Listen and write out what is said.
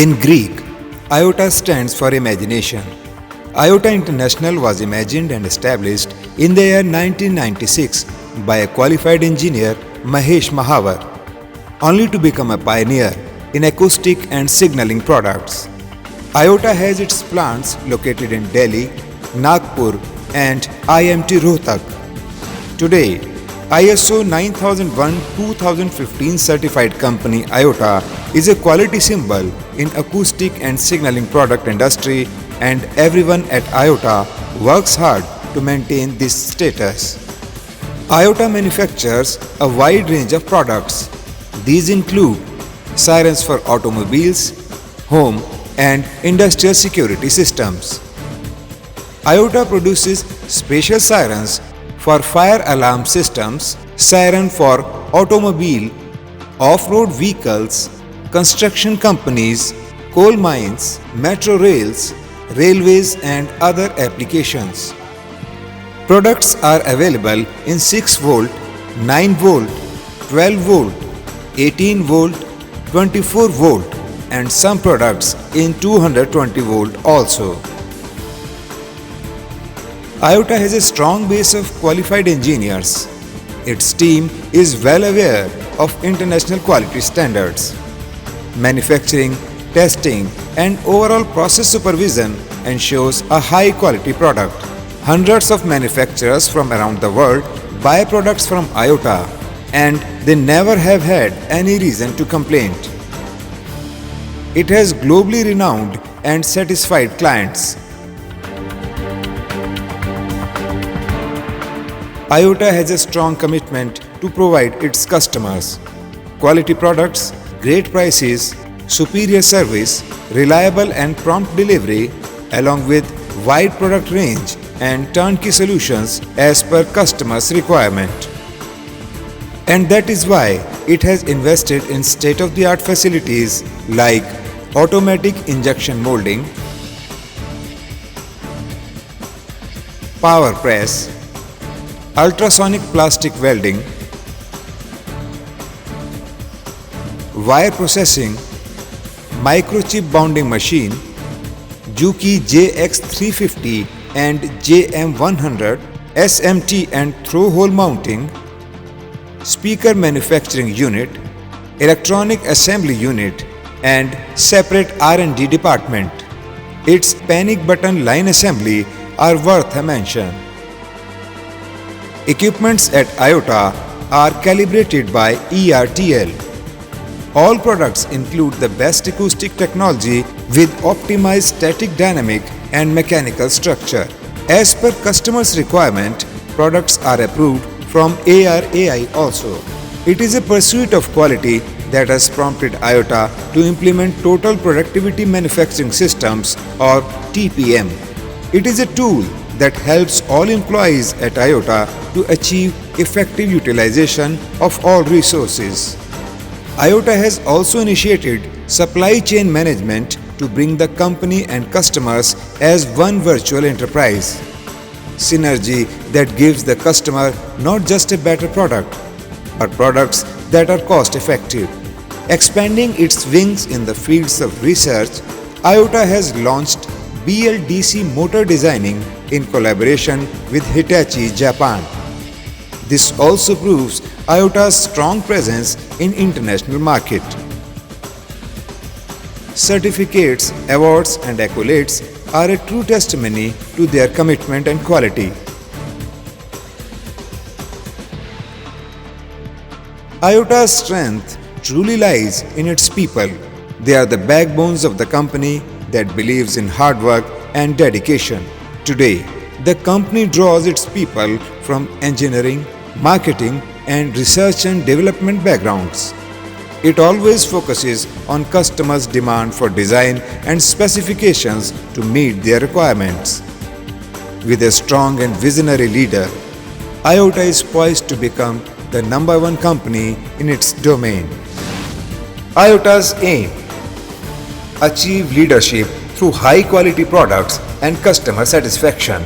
In Greek, IOTA stands for imagination. IOTA International was imagined and established in the year 1996 by a qualified engineer Mahesh Mahavar, only to become a pioneer in acoustic and signaling products. IOTA has its plants located in Delhi, Nagpur and IMT Rohtak. Today, ISO 9001-2015 certified company IOTA is a quality symbol in acoustic and signaling product industry, and everyone at IOTA works hard to maintain this status. IOTA manufactures a wide range of products. These include sirens for automobiles, home and industrial security systems. IOTA produces special sirens for fire alarm systems, siren for automobile, off-road vehicles, construction companies, coal mines, metro rails, railways and other applications. Products are available in 6 volt, 9 volt, 12 volt, 18 volt, 24 volt and some products in 220 volt also. IOTA has a strong base of qualified engineers. Its team is well aware of international quality standards. Manufacturing, testing and overall process supervision ensures a high quality product. Hundreds of manufacturers from around the world buy products from IOTA and they never have had any reason to complain. It has globally renowned and satisfied clients. IOTA has a strong commitment to provide its customers quality products, great prices, superior service, reliable and prompt delivery, along with wide product range and turnkey solutions as per customers' requirement. And that is why it has invested in state-of-the-art facilities like automatic injection molding, power press, ultrasonic plastic welding, wire processing, microchip bonding machine, Juki JX350 and JM100, SMT and throw hole mounting, speaker manufacturing unit, electronic assembly unit and separate R&D department. Its panic button line assembly are worth a mention. Equipments at IOTA are calibrated by ERTL. All products include the best acoustic technology with optimized static dynamic and mechanical structure. As per customers' requirement, products are approved from ARAI also. It is a pursuit of quality that has prompted IOTA to implement Total Productivity Manufacturing Systems or TPM. It is a tool that helps all employees at IOTA to achieve effective utilization of all resources. IOTA has also initiated supply chain management to bring the company and customers as one virtual enterprise. Synergy that gives the customer not just a better product, but products that are cost effective. Expanding its wings in the fields of research, IOTA has launched BLDC motor designing in collaboration with Hitachi, Japan. This also proves IOTA's strong presence in international market. Certificates, awards and accolades are a true testimony to their commitment and quality. IOTA's strength truly lies in its people. They are the backbones of the company that believes in hard work and dedication. Today, the company draws its people from engineering, marketing and research and development backgrounds. It always focuses on customers' demand for design and specifications to meet their requirements. With a strong and visionary leader, IOTA is poised to become the number one company in its domain. IOTA's aim: achieve leadership through high quality products and customer satisfaction.